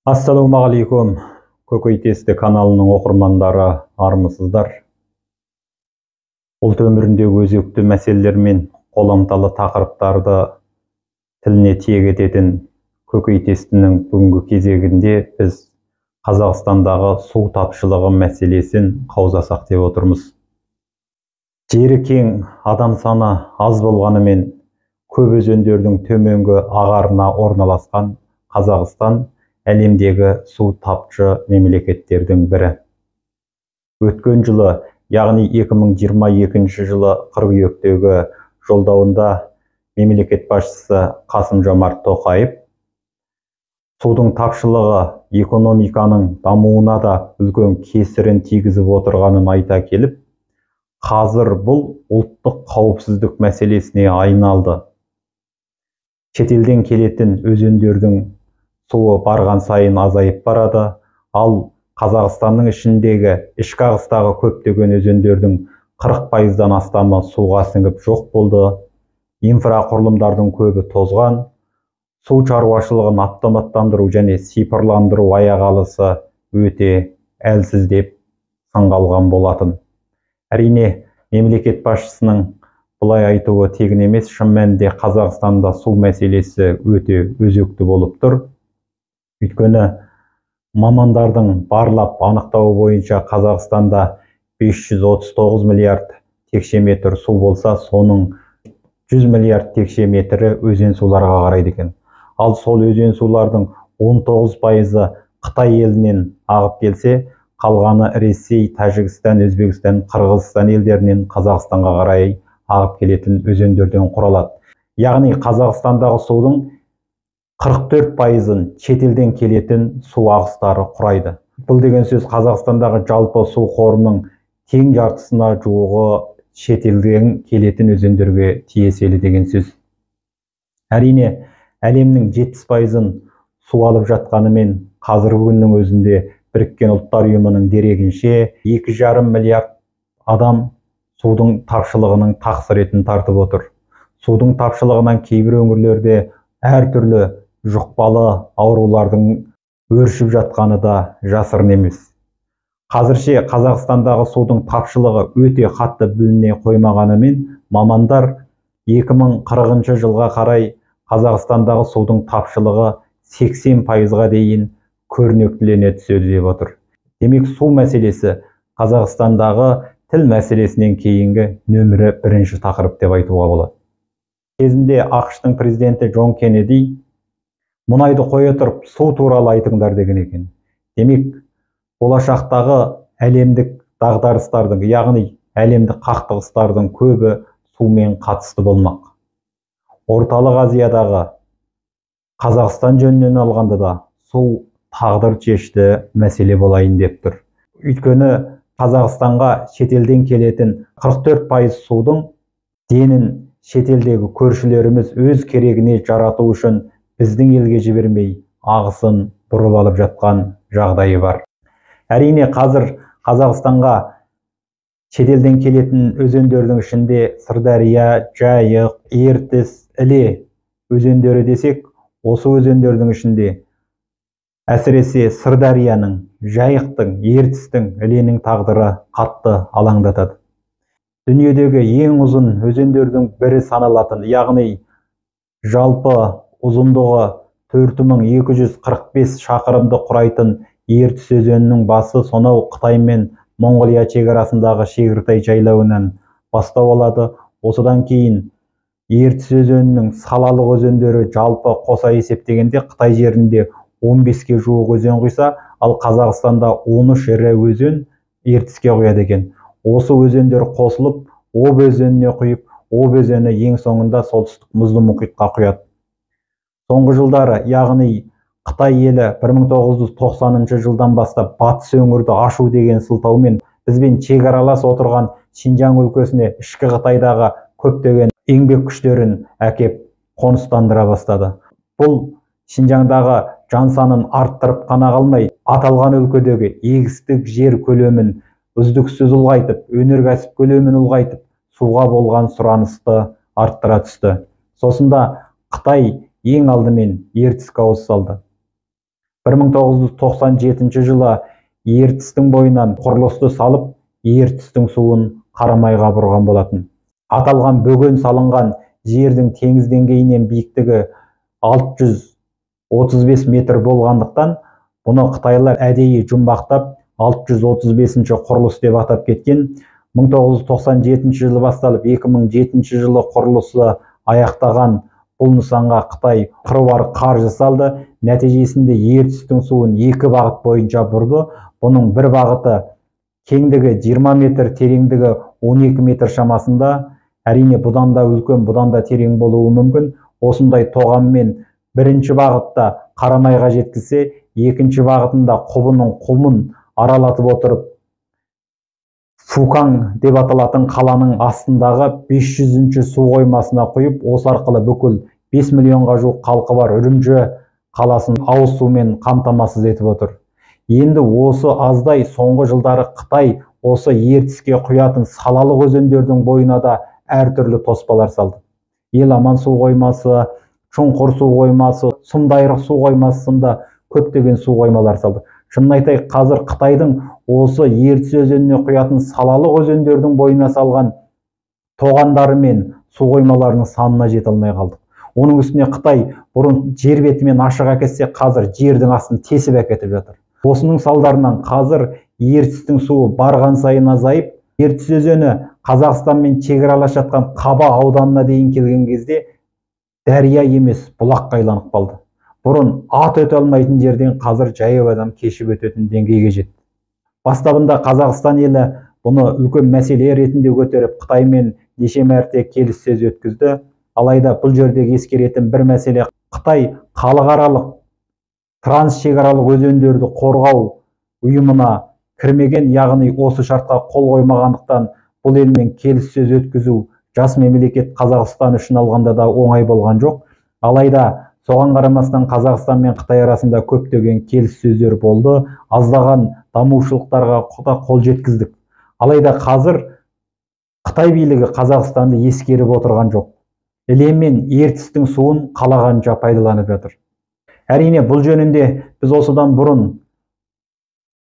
Ассалаумағалейкум, Көкейтесті каналының оқырмандары армысыздар. Ұлт өміріндегі өзекті мәселелер мен қоламталы тақырыптарды тіліне тиек ететін Көкейтестінің бүгінгі кезегінде біз Қазақстандағы су тапшылығы мәселесін қаузасақ деп отырмыз. Жері кең, адам саны аз болғанымен көп өзендердің төменгі ағарына орналасқан Қазақстан әлемдегі су тапшы мемлекеттердің бірі. Өткен жылы, яғни 2022 жылы қыркүйектегі жолдауында мемлекет басшысы Қасым-Жомарт Тоқаев судың тапшылығы экономиканың дамуына да үлкен кесірін тигізіп отырғанын айта келіп, қазір бұл ұлттық қауіпсіздік мәселесіне айналды. Шетелден келетін өзендердің суы барған сайын азайып барады, ал Қазақстанның ішіндегі ішкі ағыстағы көптеген өзендердің 40%-дан астамы суға сіңіп жоқ болды. Инфрақұрылымдардың көбі тозған, су шаруашылығын автоматтандыру және цифрландыру аяқалысы өте әлсіз деп сынға алған болатын. Әрине, мемлекет басшысының бұлай айтуы тегін емес, шын мәнінде Қазақстанда су мәселесі өте өзекті болып тұр. Өйткені мамандардың барлап анықтауы бойынша Қазақстанда 539 миллиард текше метр су болса, соның 100 миллиард текше метрі өзен суларға қарайды екен. Ал сол өзен сулардың 19%-ы Қытай елінен ағып келсе, қалғаны Ресей, Тәжікстан, Өзбекстан, Қырғызстан елдерінен Қазақстанға қарай ағып келетін өзендерден құралады. Яғни Қазақстандағы судың 44%-ын шетелден келетін су ағыстары құрайды. Бұл деген сөз Қазақстандағы жалпы су қорының тең жартысына жуығы шетелден келетін өзендерге тиесілі деген сөз. Әрине, әлемнің 70%-ын су алып жатқанымен қазіргі күннің өзінде Біріккен ұлттар ұйымының дерегінше 2,5 миллиард адам судың тапшылығының тақсыретін тартып отыр. Судың тапшылығынан кейбір өңірлерде әртүрлі жұқпалы аурулардың өршіп жатқаны да жасырын емес. Қазірше Қазақстандағы судың тапшылығы өте қатты біліне қоймағанымен, мамандар 2040 жылға қарай Қазақстандағы судың тапшылығы 80%-ға дейін көрнектілене түседі деп отыр. Демек, су мәселесі Қазақстандағы тіл мәселесінен кейінгі нөмірі 1 тақырып деп айтуға болады. Кезінде ақш-тың президенті Джон Кеннеди мұнайды қоя тұрып су туралы айтыңдар деген екен. Демек, болашақтағы әлемдік дағдарыстардың, яғни әлемдік қақтығыстардың көбі сумен қатысты болмақ. Орталық Азиядағы Қазақстан жөнінен алғанда да су тағдыр шешті мәселе болайын деп тұр. Өйткені Қазақстанға шетелден келетін 44% судың денін шетелдегі көршілеріміз өз керегіне жарату үшін біздің елге жібермей ағысын бұрып алып жатқан жағдайы бар. Әрине, қазір Қазақстанға шетелден келетін өзендердің ішінде Сырдария, Жайық, Ертіс, Іле өзендері десек, осы өзендердің ішінде әсіресе Сырдарияның, Жайықтың, Ертістің, Іленің тағдыры қатты алаңдатады. Дүниедегі ең ұзын өзендердің бірі саналатын, яғни жалпы ұзындығы 4245 шақырымды құрайтын Ертіс өзенінің басы сонау Қытай мен Моңғолия шекарасындағы Шегіртай жайлауынан бастау алады. Осыдан кейін Ертіс өзенінің салалық өзендері жалпы қоса есептегенде Қытай жерінде 15-ке жуық өзен құйса, ал Қазақстанда 13 ірі өзен Ертіске құяды екен. Осы өзендер қосылып, Об өзеніне құйып, Об өзені ең соңында солтүстік мұзды мұхитқа құяды. Соңғы жылдары, яғни Қытай елі 1990 жылдан бастап батыс өңірді ашу деген сылтаумен бізбен шекаралас отырған Шинжаң өлкесіне ішкі Қытайдағы көптеген еңбек күштерін әкеп қоныстандыра бастады. Бұл Шинжаңдағы жан санын арттырып қана қалмай, аталған өлкедегі егістік жер көлемін үздіксіз ұлғайтып, өнеркәсіп көлемін ұлғайтып, суға болған сұранысты арттыра түсті. Сосында Қытай ең алдымен Ертіске ауыз салды. 1997 жылы Ертістің бойынан құрылысты салып, Ертістің суын Қарамайға бұрған болатын. Аталған бөген салынған жердің теңіз деңгейінен биіктігі 635 метр болғандықтан, бұны қытайлар әдейі жұмбақтап 635-ші құрылыс деп атап кеткен. 1997 жылы басталып 2007 жылы құрылысы аяқтаған бұл нысанға Қытай қыруар қаржы салды. Нәтижесінде Ертістің суын екі бағыт бойынша бұрды. Бұның бір бағыты кеңдігі 20 метр, тереңдігі 12 метр шамасында. Әрине бұдан да үлкен, бұдан да терең болуы мүмкін. Осындай тоғаммен бірінші бағытта Қарамайға жеткізсе, екінші бағытында құбының құмын аралатып отырып, Фукан деп аталатын қаланың астындағы 500-ші су қоймасына құйып, осы арқылы бүкіл 5 миллионға жуық халқы бар Үрімжі қаласын ауыз сумен қамтамасыз етіп отыр. Енді осы аздай соңғы жылдары Қытай осы Ертіске құятын салалық өзендердің бойына да әртүрлі тоспалар салды. Еламан су қоймасы, Шұңқыр су қоймасы, Сұмдайырық су қоймасы сынды көптеген су қоймалар салды. Шынын айтайық, қазір Қытайдың осы Ертіс өзеніне құятын салалық өзендердің бойына салған тоғандары мен су қоймаларының санына жете алмай қалдық. Оның үстіне Қытай бұрын жер бетімен ашық әкетсе, қазір жердің астын тесіп әкетіп жатыр. Осының салдарынан қазір Ертістің суы барған сайын азайып, Ертіс өзені Қазақстанмен шекаралас жатқан Қаба ауданына дейін келген кезде дәрия емес, бұлаққа айланып қалды. Бұрын ат өте алмайтын жерден қазір жаяу адам кешіп өтетін деңгейге жетті. Бастабында Қазақстан елі бұны үлкен мәселе ретінде көтеріп, Қытаймен неше мәрте келіссөз өткізді. Алайда бұл жердегі ескеретін бір мәселе, Қытай халықаралық трансшекаралық өзендерді қорғау ұйымына кірмеген, яғни осы шартқа қол қоймағандықтан бұл елмен келіссөз өткізу жас мемлекет Қазақстан үшін алғанда да оңай болған жоқ. Алайда соған қарамастан Қазақстан мен Қытай арасында көптеген келіссөздер болды, аздаған дамушылықтарға қол жеткіздік. Алайда қазір Қытай билігі Қазақстанды ескеріп отырған жоқ. Іле мен Ертістің суын қалағанша пайдаланып жатыр. Әрине бұл жөнінде біз осыдан бұрын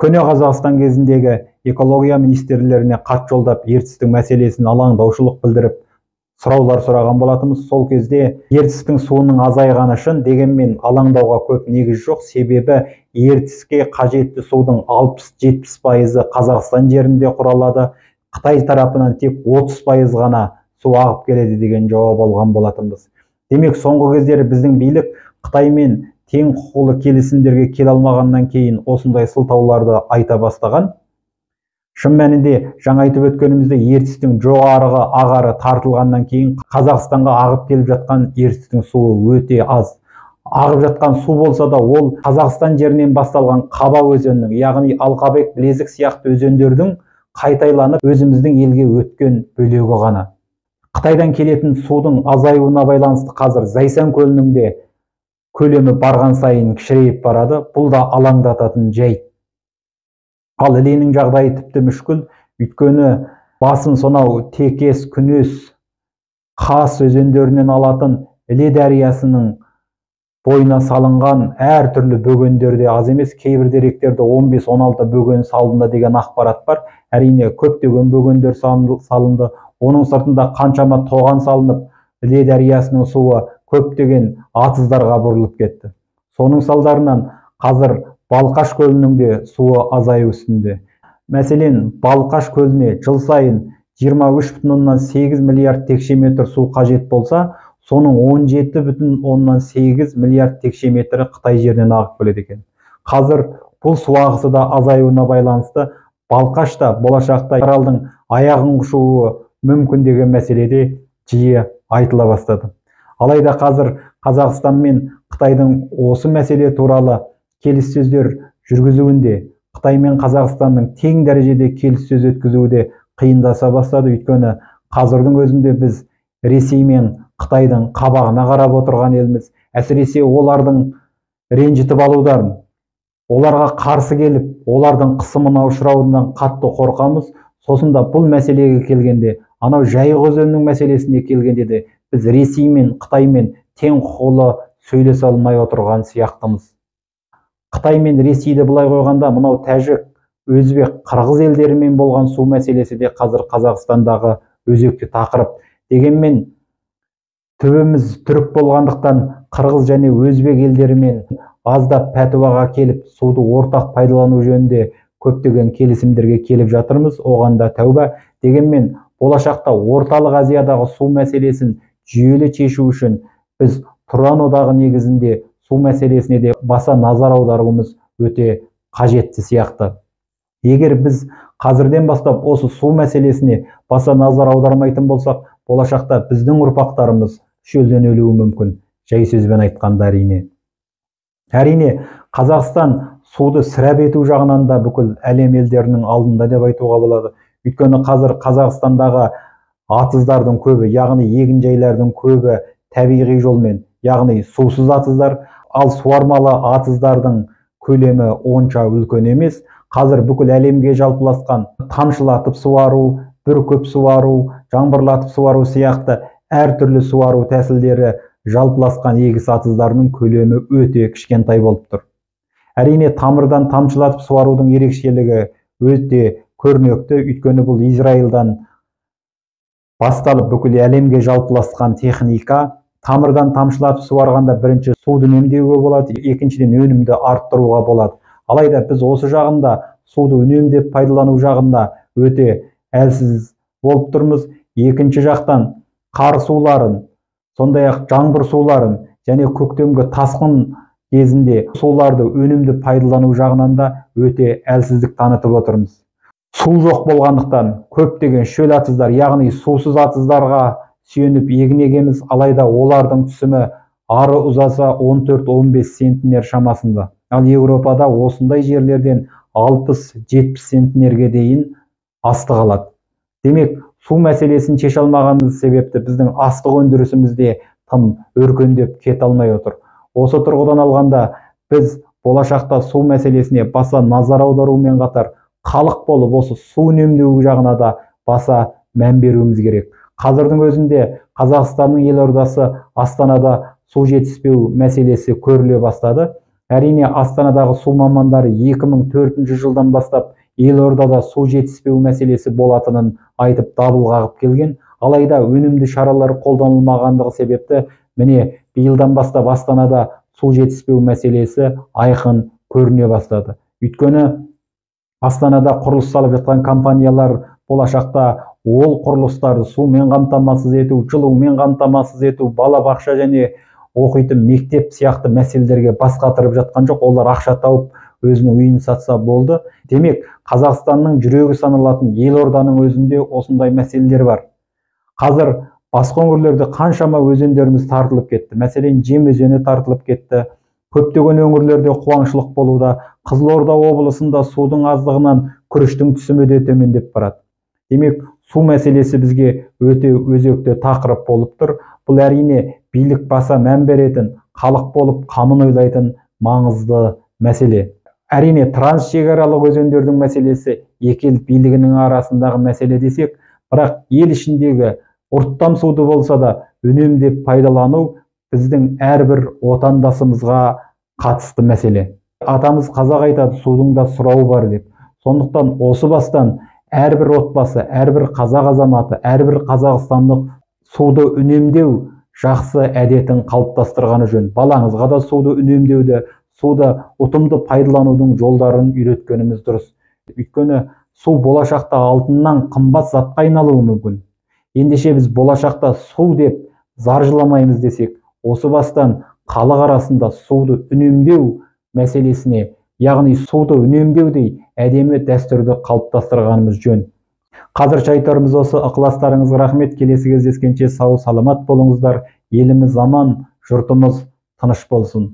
көне Қазақстан кезіндегі экология министрлеріне хат жолдап, Ертістің мәселесін алаңдаушылық білдіріп, сұраулар сұраған болатынбыз. Сол кезде Ертістің суының азайғаны үшін, дегенмен алаңдауға көп негіз жоқ. Себебі Ертіске қажетті судың 60-70% Қазақстан жерінде құралады. Қытай тарапынан тек 30% ғана су ағып келеді деген жауап алған болатынбыз. Демек, соңғы кездері біздің билік Қытаймен тең құқылы келісімдерге келе алмағаннан кейін осындай сылтауларды айта бастаған. Шын мәнінде жаңа айтып өткенімізде Ертістің жоғарғы ағары тартылғаннан кейін Қазақстанға ағып келіп жатқан Ертістің суы өте аз. Ағып жатқан су болса да, ол Қазақстан жерінен басталған Қаба өзенінің, яғни Алқабек, Білезік сияқты өзендердің қайтайланып өзіміздің елге өткен бөлігі ғана. Қытайдан келетін судың азаюына байланысты қазір Зайсан көлінің де көлемі барған сайын кішірейіп барады. Бұл да алаңдататын жайт. Ал Іленің жағдайы тіпті мүшкіл, өйткені басын сонау Текес, Күнес, Қас өзендерінен алатын Іле дариясының бойына салынған әртүрлі бөгендерде аз емес. Кейбір деректерде 15-16 бөген салынды деген ақпарат бар. Әрине көптеген бөгендер салынды. Оның сыртында қаншама тоған салынып, Іле дариясының суы көптеген атыздарға бұрылып кетті. Соның салдарынан қазір Балқаш көлінің де суы азаю үстінде. Мәселен, Балқаш көліне жыл сайын 23,8 миллиард текше метр су қажет болса, соның 17,8 миллиард текше метрі Қытай жерінен ағып келеді екен. Қазір бұл су ағысы да азаюына байланысты Балқашта болашақта аралдың аяғын құшуы мүмкін деген мәселеде жиі айтыла бастады. Алайда қазір Қазақстан мен Қытайдың осы мәселе туралы келіссөздер жүргізуінде, Қытай мен Қазақстанның тең дәрежеде келіссөз өткізуде қиындаса бастады. Өйткені қазірдің өзінде біз Ресей мен Қытайдың қабағына қарап отырған елміз. Әсіресе олардың ренжітіп алударын, оларға қарсы келіп, олардың қысымына ұшырауынан қатты қорқамыз. Сосын да бұл мәселеге келгенде, анау Жайық өзенінің мәселесіне келгенде де біз Ресей мен Қытаймен тең құқылы сөйлесе алмай отырған сияқтымыз. Қытай мен Ресейді былай қойғанда, мынау тәжік, өзбек, қырғыз елдерімен болған су мәселесі де қазір Қазақстандағы өзекті тақырып. Дегенмен түбіміз түрік болғандықтан қырғыз және өзбек елдерімен аздап пәтуаға келіп, суды ортақ пайдалану жөнінде көптеген келісімдерге келіп жатырмыз. Оған да тәуба. Дегенмен болашақта Орталық Азиядағы су мәселесін жүйелі шешу үшін біз Тұран одағы негізінде су мәселесіне де баса назар аударуымыз өте қажетті сияқты. Егер біз қазірден бастап осы су мәселесіне баса назар аудармайтын болсақ, болашақта біздің ұрпақтарымыз шөлден өлуі мүмкін. Жай сөзбен айтқанда әрине. Әрине, Қазақстан суды сірәп ету жағынан да бүкіл әлем елдерінің алдында деп айтуға болады. Өйткені қазір Қазақстандағы атыздардың көбі, яғни егінжайлардың көбі табиғи жолмен, яғни сусыз атыздар, ал суармалы атыздардың көлемі онша үлкен емес. Қазір бүкіл әлемге жалпыласқан тамшылатып суару, бүркіп суару, жаңбырлатып суару сияқты әртүрлі суару тәсілдері жалпыласқан егіс атыздарының көлемі өте кішкентай болып тұр. Әрине, тамырдан тамшылатып суарудың ерекшелігі өте көрнекті, өйткені бұл Израильдан басталып бүкіл әлемге жалпыласқан техника. Тамырдан тамшылатып суарғанда бірінші суды үнемдеуге болады, екіншіден өнімді арттыруға болады. Алайда біз осы жағында суды үнемдеп пайдалану жағында өте әлсіз болып тұрмыз. Екінші жақтан қар суларын, сондай-ақ жаңбыр суларын және көктемгі тасқын кезінде суларды өнімді пайдалану жағынан да өте әлсіздік танытып отырмыз. Су жоқ болғандықтан көптеген шөл атыздар, яғни сусыз атыздарға сүйеніп егін егеміз, алайда олардың түсімі ары ұзаса 14-15 центнер шамасында. Ал Еуропада осындай жерлерден 60-70 центнерге дейін астық алады. Демек, су мәселесін шеше алмағанымыз себепті біздің астық өндірісімізде тым өркендеп кете алмай отыр. Осы тұрғыдан алғанда біз болашақта су мәселесіне баса назар аударумен қатар, халық болып осы су үнемдеу жағына да баса мән беруіміз керек. Қазірдің өзінде Қазақстанның елордасы Астанада су жетіспеу мәселесі көріле бастады. Әрине, Астанадағы су мамандары 2004 жылдан бастап елордада су жетіспеу мәселесі болатынын айтып дабыл қағып келген. Алайда өнімді шаралар қолданылмағандығы себепті міне биылдан бастап Астанада су жетіспеу мәселесі айқын көріне бастады. Өйткені Астанада құрылыс салып жатқан компаниялар болашақта ол құрылыстарды сумен қамтамасыз ету, жылумен қамтамасыз ету, балабақша және оқитын мектеп сияқты мәселелерге бас қатырып жатқан жоқ. Олар ақша тауып өзінің үйін сатса болды. Демек, Қазақстанның жүрегі саналатын елорданың өзінде осындай мәселелер бар. Қазір басқа өңірлерде қаншама өзендеріміз тартылып кетті. Мәселен, Жем өзені тартылып кетті. Көптеген өңірлерде қуаңшылық болуда. Қызылорда облысында судың аздығынан күріштің түсімі де төмендеп барады. Демек, су мәселесі бізге өте өзекті тақырып болып тұр. Бұл әрине билік баса мән беретін, халық болып қамын ойлайтын маңызды мәселе. Әрине, трансшекаралық өзендердің мәселесі екі ел билігінің арасындағы мәселе десек, бірақ ел ішіндегі ұрттам суды болса да үнемдеп пайдалану біздің әрбір отандасымызға қатысты мәселе. Атамыз қазақ айтады, судың да сұрауы бар деп. Сондықтан осы бастан әрбір отбасы, әрбір қазақ азаматы, әрбір қазақстандық суды үнемдеу жақсы әдетін қалыптастырғаны жөн. Балаңызға да суды үнемдеуді, суды ұтымды пайдаланудың жолдарын үйреткеніміз дұрыс. Өйткені су болашақта алтыннан қымбат затқа айналуы мүмкін. Ендеше біз болашақта су деп зар жыламаймыз десек, осы бастан халық арасында суды үнемдеу мәселесіне, яғни суды үнемдеудей әдемі дәстүрді қалыптастырғанымыз жөн. Қазірше айтарымыз осы. Ықыластарыңызға рахмет. Келесі кездескенше сау саламат болыңыздар. Еліміз аман, жұртымыз тыныш болсын.